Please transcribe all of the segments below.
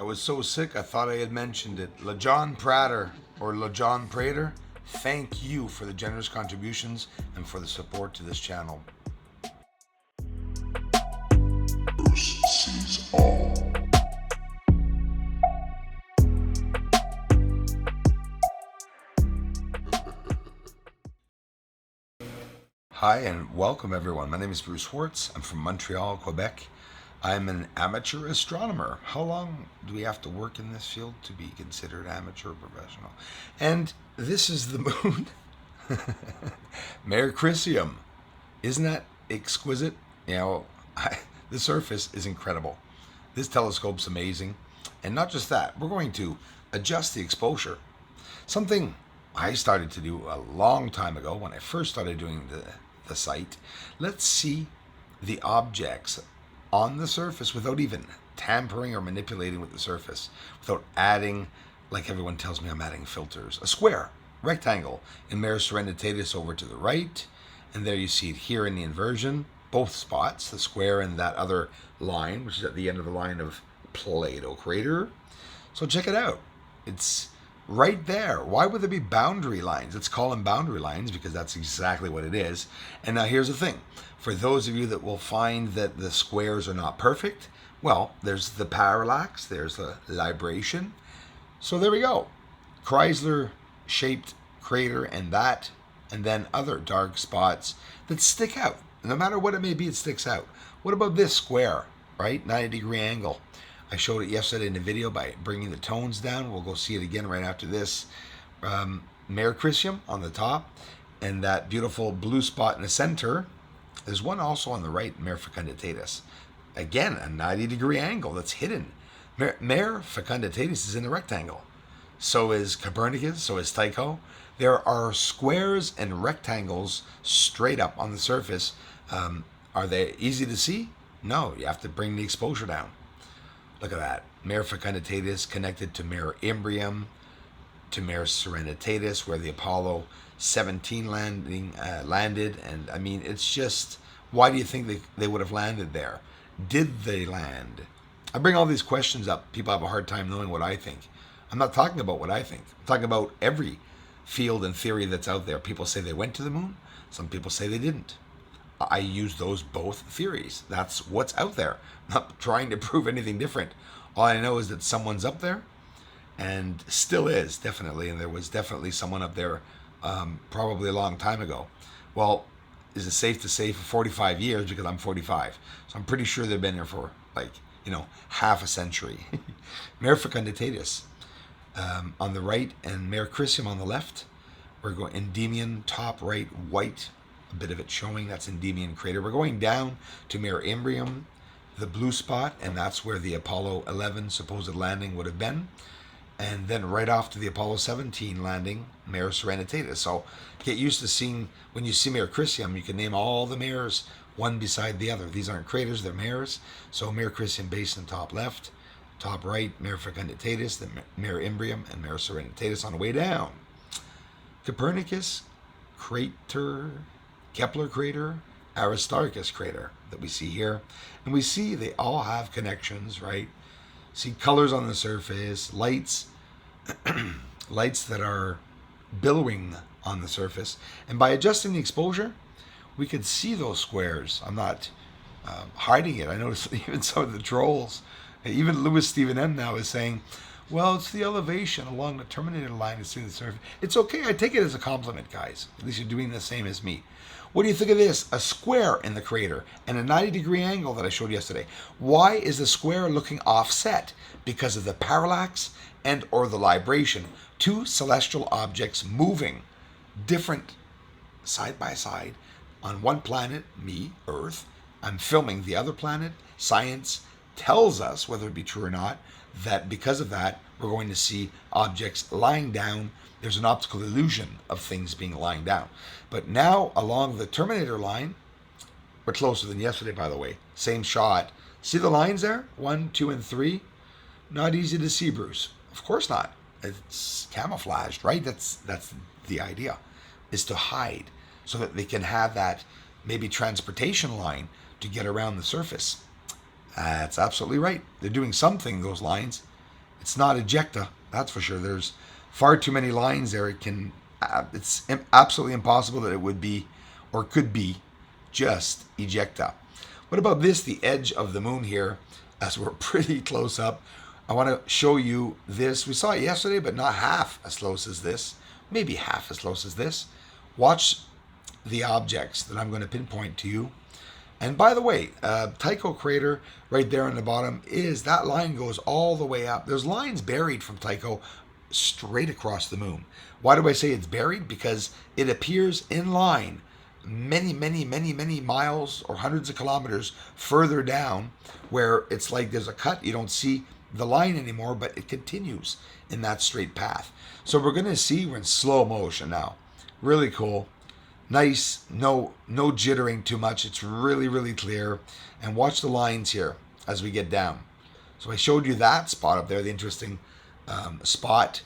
I was so sick I thought I had mentioned it. LeJohn Prater, or LeJohn Prater, thank you for the generous contributions and for the support to this channel. Sees all. Hi and welcome everyone. My name is Bruce Swartz. I'm from Montreal, Quebec. I'm an amateur astronomer. How long do we have to work in this field to be considered amateur or professional? And this is the moon. Mare Crisium. Isn't that exquisite? You know, the surface is incredible. This telescope's amazing. And not just that, we're going to adjust the exposure. Something I started to do a long time ago when I first started doing the site. Let's see the objects on the surface without even tampering or manipulating with the surface, without adding, like everyone tells me I'm adding filters. A square, rectangle in Mare Serenitatis over to the right, and there you see it here in the inversion, both spots, the square and that other line, which is at the end of the line of Plato crater. So check it out. It's right there. Why would there be boundary lines? Let's call them boundary lines because that's exactly what it is. And now here's the thing. For those of you that will find that the squares are not perfect, well, there's the parallax, there's the libration. So there we go. Chrysler-shaped crater and that, and then other dark spots that stick out. No matter what it may be, it sticks out. What about this square, right? 90-degree angle. I showed it yesterday in the video by bringing the tones down. We'll go see it again right after this. Mare Crisium on the top, and that beautiful blue spot in the center. There's one also on the right, Mare Fecunditatis. Again, a 90-degree angle that's hidden. Mare Fecunditatis is in the rectangle. So is Copernicus, so is Tycho. There are squares and rectangles straight up on the surface. Are they easy to see? No, you have to bring the exposure down. Look at that. Mare Fecunditatis connected to Mare Imbrium, to Mare Serenitatis, where the Apollo 17 landed. And I mean, it's just, why do you think they would have landed there? Did they land? I bring all these questions up. People have a hard time knowing what I think. I'm not talking about what I think. I'm talking about every field and theory that's out there. People say they went to the moon. Some people say they didn't. I use those both theories. That's what's out there. I'm not trying to prove anything different. All I know is that someone's up there, and still is, definitely. And there was definitely someone up there probably a long time ago. Well, is it safe to say for 45 years, because I'm 45. So I'm pretty sure they've been there for, like, half a century. Mare Fecunditatis on the right and Mare Crisium on the left. We're going Endymion, top right, white. A bit of it showing, that's Endymion crater. We're going down to Mare Imbrium, the blue spot, and that's where the Apollo 11 supposed landing would have been. And then right off to the Apollo 17 landing, Mare Serenitatis. So get used to seeing, when you see Mare Crisium, you can name all the mares one beside the other. These aren't craters, they're mares. So Mare Crisium basin top left, top right, Mare Fecunditatis, the Mare Imbrium, and Mare Serenitatis on the way down. Copernicus crater, Kepler crater, Aristarchus crater that we see here. And we see they all have connections, right? See colors on the surface, lights, lights that are billowing on the surface. And by adjusting the exposure, we could see those squares. I'm not hiding it. I noticed even some of the trolls, even Louis Stephen M. now is saying, well, it's the elevation along the terminator line to see the surface. It's okay. I take it as a compliment, guys. At least you're doing the same as me. What do you think of this? A square in the crater and a 90-degree angle that I showed yesterday. Why is the square looking offset? Because of the parallax and or the libration. Two celestial objects moving different side by side on one planet, me, Earth. I'm filming the other planet. Science tells us, whether it be true or not, that because of that, we're going to see objects lying down. There's an optical illusion of things being lying down. But now, along the terminator line, we're closer than yesterday, by the way. Same shot. See the lines there? 1, 2, and 3. Not easy to see, Bruce. Of course not. It's camouflaged, right? That's the idea, is to hide so that they can have that maybe transportation line to get around the surface. That's absolutely right. They're doing something, those lines. It's not ejecta, that's for sure. There's far too many lines there. It's absolutely impossible that it would be or could be just ejecta. What about this, the edge of the moon here, as we're pretty close up? I want to show you this. We saw it yesterday, but not half as close as this. Maybe half as close as this. Watch the objects that I'm going to pinpoint to you. And by the way, Tycho crater right there on the bottom that line goes all the way up. There's lines buried from Tycho straight across the moon. Why do I say it's buried? Because it appears in line many, many, many, many miles or hundreds of kilometers further down, where it's like there's a cut. You don't see the line anymore, but it continues in that straight path. So we're going to see, we're in slow motion now. Really cool. Nice, no jittering too much. It's really, really clear. And watch the lines here as we get down. So I showed you that spot up there, the interesting spot.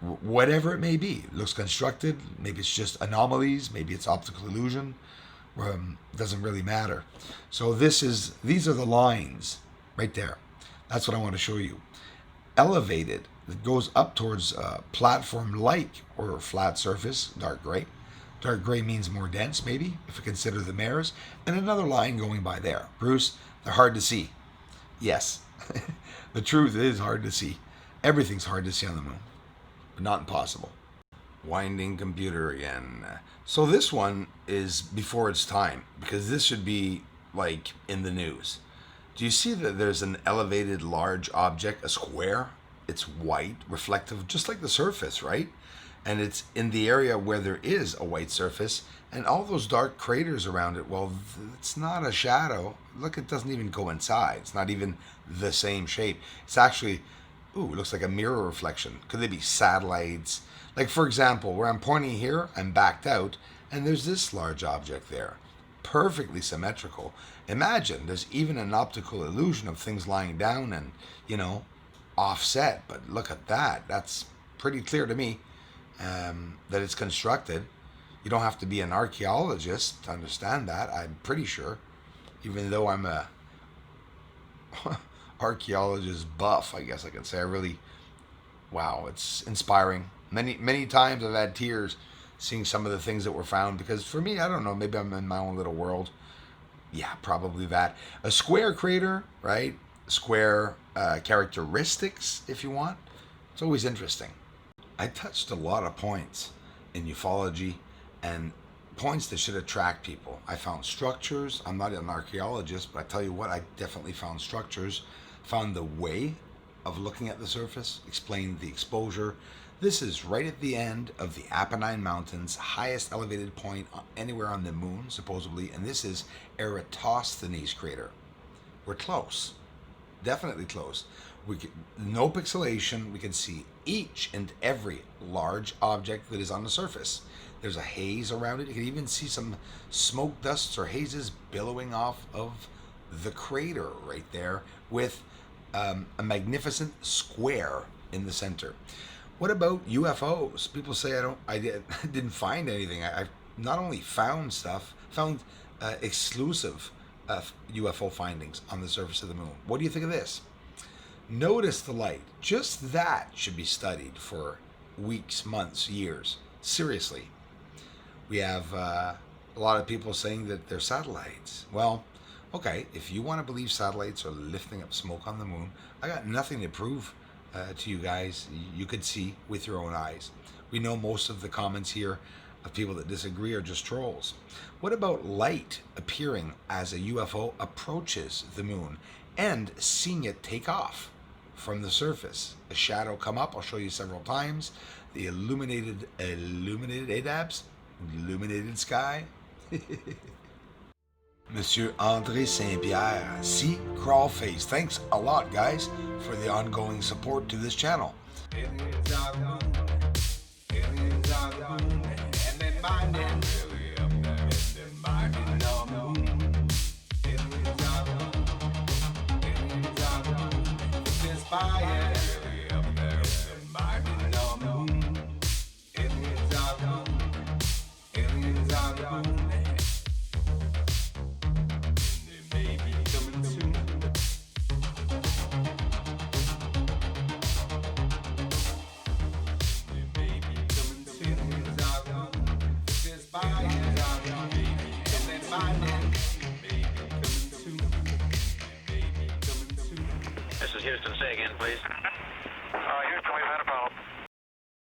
Whatever it may be, it looks constructed. Maybe it's just anomalies. Maybe it's optical illusion. Doesn't really matter. So these are the lines right there. That's what I want to show you. Elevated, it goes up towards platform-like or flat surface, dark gray. Dark gray means more dense, maybe, if we consider the mares. And another line going by there. Bruce, they're hard to see. Yes, the truth is hard to see. Everything's hard to see on the moon, but not impossible. Winding computer again. So this one is before its time, because this should be like in the news. Do you see that there's an elevated large object, a square? It's white, reflective, just like the surface, right? And it's in the area where there is a white surface, and all those dark craters around it, well, it's not a shadow. Look, it doesn't even coincide. It's not even the same shape. It's actually, it looks like a mirror reflection. Could they be satellites? Like, for example, where I'm pointing here, I'm backed out, and there's this large object there. Perfectly symmetrical. Imagine, there's even an optical illusion of things lying down and, offset. But look at that. That's pretty clear to me. That it's constructed. You don't have to be an archaeologist to understand that, I'm pretty sure, even though I'm a archaeologist buff, I guess I could say. Wow, it's inspiring. Many times I've had tears seeing some of the things that were found, because for me, I don't know, maybe I'm in my own little world. Yeah, probably that. A square crater, right? Square characteristics, if you want. It's always interesting. I touched a lot of points in ufology, and points that should attract people. I found structures. I'm not an archaeologist, but I tell you what, I definitely found structures, found the way of looking at the surface, explained the exposure. This is right at the end of the Apennine Mountains, highest elevated point anywhere on the moon, supposedly, and this is Eratosthenes crater. We're close. Definitely close. No pixelation. We can see each and every large object that is on the surface. There's a haze around it. You can even see some smoke dusts or hazes billowing off of the crater right there, with a magnificent square in the center. What about UFOs? People say I didn't find anything. I not only found exclusive UFO findings on the surface of the moon. What do you think of this? Notice the light. Just that should be studied for weeks, months, years. Seriously. We have a lot of people saying that they're satellites. Well, okay, if you want to believe satellites are lifting up smoke on the moon, I got nothing to prove to you guys. You could see with your own eyes. We know most of the comments here of people that disagree are just trolls. What about light appearing as a UFO approaches the moon and seeing it take off from the surface? A shadow come up. I'll show you several times. The illuminated ADABs, illuminated sky. Monsieur André Saint-Pierre, see Crawlface. Thanks a lot, guys, for the ongoing support to this channel. This is Houston. Say again, please.